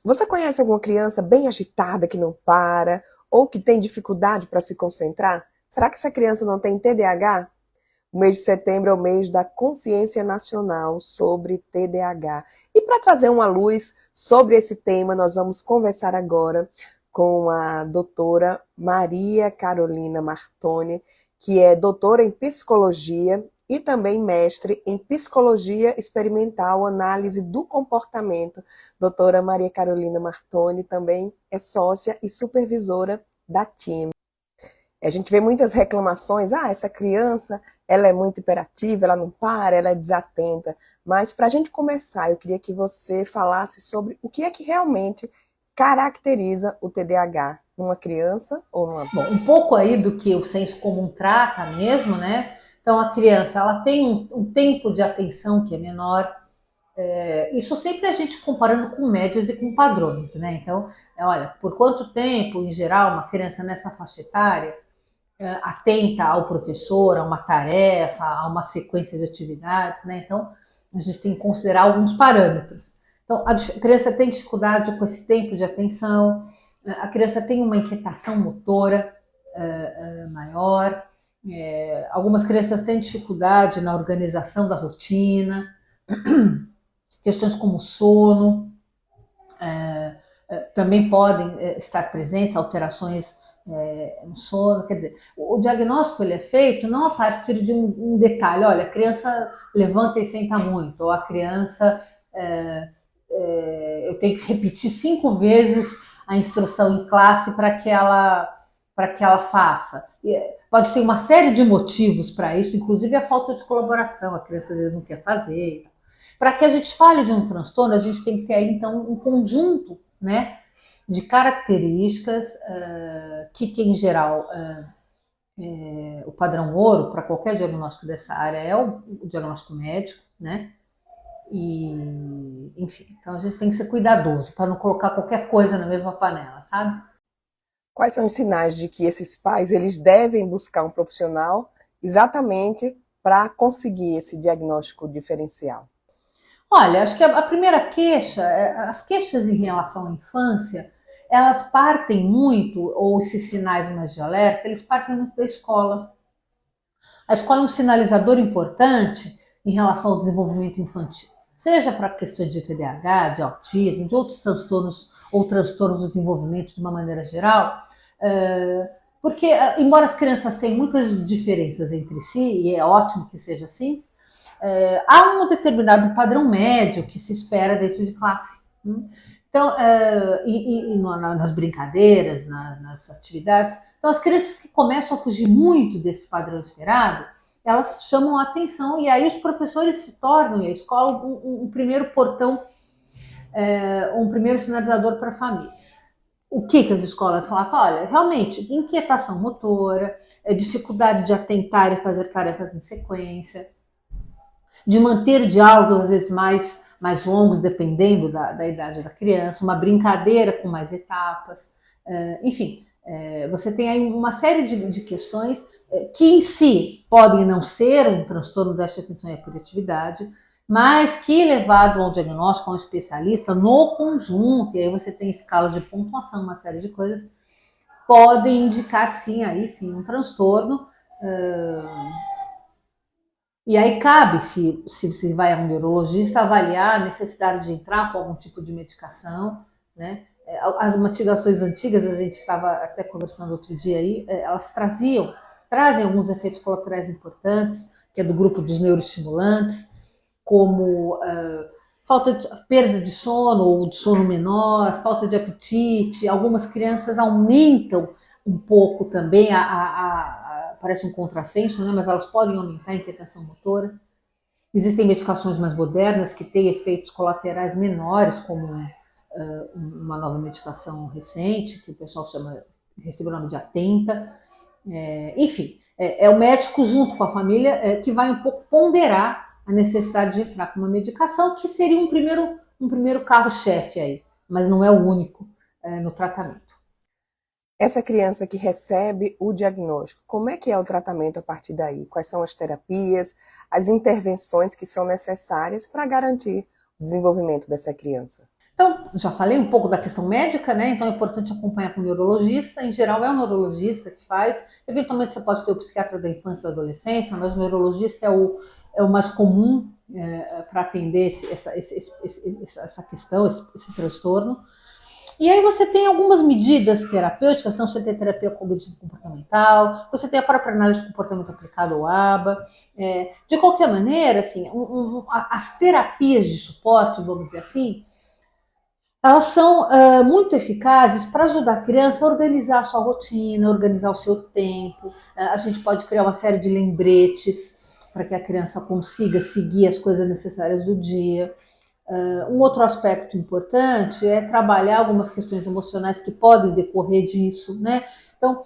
Você conhece alguma criança bem agitada que não para ou que tem dificuldade para se concentrar? Será que essa criança não tem TDAH? O mês de setembro é o mês da consciência nacional sobre TDAH. E para trazer uma luz sobre esse tema, nós vamos conversar agora com a doutora Maria Carolina Martoni, que é doutora em psicologia e também mestre em psicologia experimental, análise do comportamento. Doutora Maria Carolina Martoni também é sócia e supervisora da TIM. A gente vê muitas reclamações, essa criança, ela é muito hiperativa, ela não para, ela é desatenta. Mas para a gente começar, eu queria que você falasse sobre o que é que realmente caracteriza o TDAH numa criança ou numa... Bom, um pouco aí do que o senso comum trata mesmo, né? Então, a criança, ela tem um tempo de atenção que é menor. Isso sempre a gente comparando com médias e com padrões, né? Então, olha, por quanto tempo, em geral, uma criança nessa faixa etária atenta ao professor, a uma tarefa, a uma sequência de atividades, né? Então, a gente tem que considerar alguns parâmetros. Então, a criança tem dificuldade com esse tempo de atenção, a criança tem uma inquietação motora maior, algumas crianças têm dificuldade na organização da rotina, questões como sono também podem estar presentes, alterações no sono. Quer dizer, o diagnóstico ele é feito não a partir de um detalhe, olha, a criança levanta e senta muito, ou a criança eu tenho que repetir 5 vezes a instrução em classe para que ela faça. Pode ter uma série de motivos para isso, inclusive a falta de colaboração, a criança às vezes não quer fazer. Para que a gente fale de um transtorno, a gente tem que ter aí, então, um conjunto, né, de características que em geral, o padrão ouro para qualquer diagnóstico dessa área é o diagnóstico médico, né? E, enfim, então a gente tem que ser cuidadoso para não colocar qualquer coisa na mesma panela, sabe? Quais são os sinais de que esses pais eles devem buscar um profissional exatamente para conseguir esse diagnóstico diferencial? Olha, acho que a primeira queixa, as queixas em relação à infância, elas partem muito, ou esses sinais mais de alerta, eles partem muito da escola. A escola é um sinalizador importante em relação ao desenvolvimento infantil, seja para questões de TDAH, de autismo, de outros transtornos ou transtornos do desenvolvimento de uma maneira geral, porque, embora as crianças tenham muitas diferenças entre si, e é ótimo que seja assim, há um determinado padrão médio que se espera dentro de classe. Então, nas brincadeiras, nas atividades, então as crianças que começam a fugir muito desse padrão esperado, elas chamam a atenção e aí os professores se tornam, e a escola, um primeiro portão, um primeiro sinalizador para a família. O que as escolas falam? Olha, realmente, inquietação motora, dificuldade de atentar e fazer tarefas em sequência, de manter diálogos às vezes mais longos, dependendo da idade da criança, uma brincadeira com mais etapas, enfim, você tem aí uma série de questões que em si podem não ser um transtorno de déficit de atenção e hiperatividade, mas que levado ao diagnóstico, a um especialista, no conjunto, e aí você tem escalas de pontuação, uma série de coisas, podem indicar sim, aí sim, um transtorno. E aí cabe, se você vai a um neurologista, avaliar a necessidade de entrar com algum tipo de medicação, né? As mitigações antigas, a gente estava até conversando outro dia aí, elas trazem alguns efeitos colaterais importantes, que é do grupo dos neuroestimulantes, como perda de sono ou de sono menor, falta de apetite. Algumas crianças aumentam um pouco também parece um contrassenso, né? Mas elas podem aumentar a inquietação motora. Existem medicações mais modernas que têm efeitos colaterais menores, como uma nova medicação recente, que o pessoal recebe o nome de Atenta. Enfim, é o médico junto com a família que vai um pouco ponderar a necessidade de entrar com uma medicação, que seria um primeiro carro-chefe aí, mas não é o único no tratamento. Essa criança que recebe o diagnóstico, como é que é o tratamento a partir daí? Quais são as terapias, as intervenções que são necessárias para garantir o desenvolvimento dessa criança? Então, já falei um pouco da questão médica, né? Então é importante acompanhar com o neurologista. Em geral, é o neurologista que faz. Eventualmente, você pode ter o psiquiatra da infância e da adolescência, mas o neurologista é o mais comum para atender essa questão, esse transtorno. E aí você tem algumas medidas terapêuticas, então você tem terapia cognitivo-comportamental, você tem a própria análise de comportamento aplicado, ou ABA. De qualquer maneira, assim, as terapias de suporte, vamos dizer assim, elas são muito eficazes para ajudar a criança a organizar a sua rotina, organizar o seu tempo. A gente pode criar uma série de lembretes para que a criança consiga seguir as coisas necessárias do dia. Um outro aspecto importante é trabalhar algumas questões emocionais que podem decorrer disso, né? Então,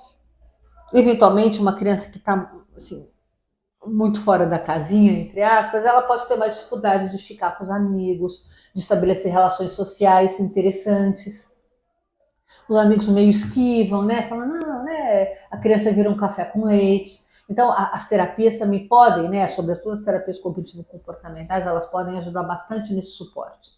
eventualmente, uma criança que está assim, muito fora da casinha, entre aspas, ela pode ter mais dificuldade de ficar com os amigos, de estabelecer relações sociais interessantes. Os amigos meio esquivam, né? Falam, não, né? A criança vira um café com leite. Então, as terapias também podem, né? Sobretudo as terapias cognitivo-comportamentais, elas podem ajudar bastante nesse suporte.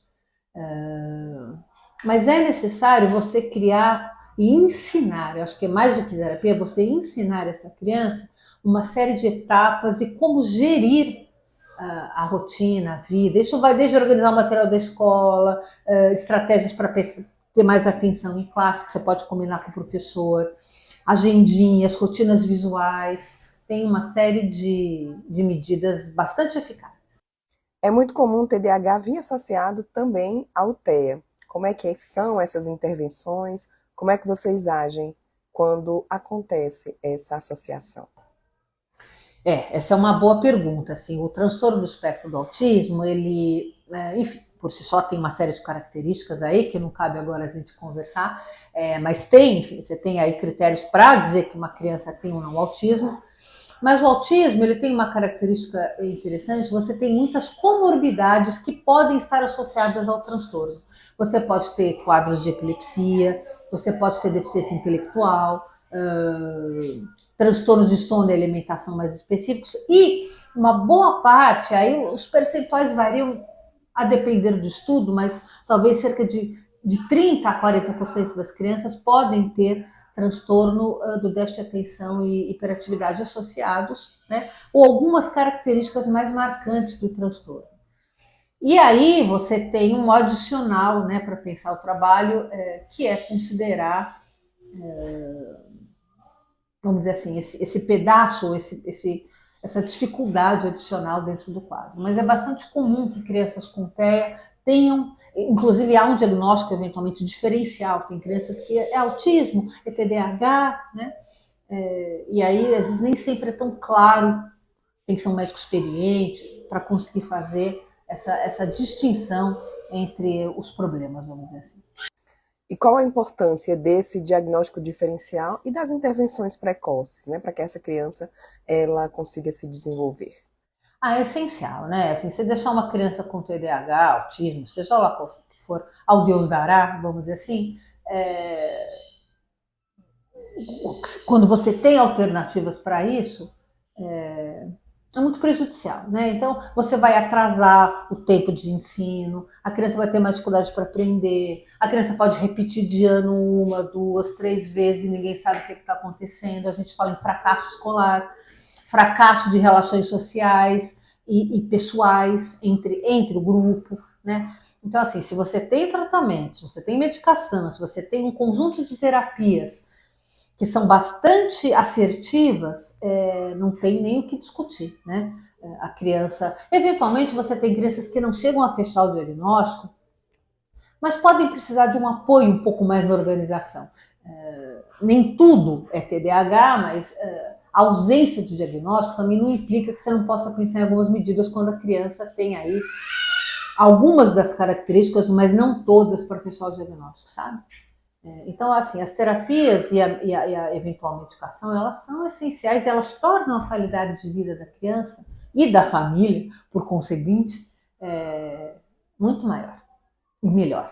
Mas é necessário você criar e ensinar, eu acho que é mais do que terapia, você ensinar essa criança uma série de etapas e como gerir a rotina, a vida. Isso vai desde organizar o material da escola, estratégias para ter mais atenção em classe, que você pode combinar com o professor, agendinhas, rotinas visuais. Tem uma série de medidas bastante eficazes. É muito comum o TDAH vir associado também ao TEA. Como é que são essas intervenções? Como é que vocês agem quando acontece essa associação? Essa é uma boa pergunta. Assim, o transtorno do espectro do autismo, ele, enfim, por si só tem uma série de características aí que não cabe agora a gente conversar, mas tem, enfim, você tem aí critérios para dizer que uma criança tem ou não autismo. Mas o autismo, ele tem uma característica interessante, você tem muitas comorbidades que podem estar associadas ao transtorno. Você pode ter quadros de epilepsia, você pode ter deficiência intelectual, transtornos de sono e alimentação mais específicos, e uma boa parte, aí os percentuais variam a depender do estudo, mas talvez cerca de 30% a 40% das crianças podem ter transtorno do déficit de atenção e hiperatividade associados, né? Ou algumas características mais marcantes do transtorno. E aí você tem um adicional, né, para pensar o trabalho, que é considerar, vamos dizer assim, esse pedaço, essa dificuldade adicional dentro do quadro. Mas é bastante comum que crianças com TEA tenham, inclusive há um diagnóstico eventualmente diferencial, tem crianças que é autismo, é TDAH, né? E aí às vezes nem sempre é tão claro, tem que ser um médico experiente para conseguir fazer essa distinção entre os problemas, vamos dizer assim. E qual a importância desse diagnóstico diferencial e das intervenções precoces, né, para que essa criança ela consiga se desenvolver? É essencial, né? Assim, você deixar uma criança com TDAH, autismo, seja lá qual for, ao Deus dará, vamos dizer assim, quando você tem alternativas para isso, é muito prejudicial, né? Então, você vai atrasar o tempo de ensino, a criança vai ter mais dificuldade para aprender, a criança pode repetir de ano 1, 2, 3 vezes e ninguém sabe o que está acontecendo. A gente fala em fracasso escolar, fracasso de relações sociais e pessoais entre o grupo, né? Então, assim, se você tem tratamento, se você tem medicação, se você tem um conjunto de terapias que são bastante assertivas, não tem nem o que discutir, né? A criança... Eventualmente, você tem crianças que não chegam a fechar o diagnóstico, mas podem precisar de um apoio um pouco mais na organização. Nem tudo é TDAH, mas a ausência de diagnóstico também não implica que você não possa pensar em algumas medidas quando a criança tem aí algumas das características, mas não todas para fechar o diagnóstico, sabe? Então, assim, as terapias e a eventual medicação, elas são essenciais, elas tornam a qualidade de vida da criança e da família, por conseguinte, muito maior e melhor.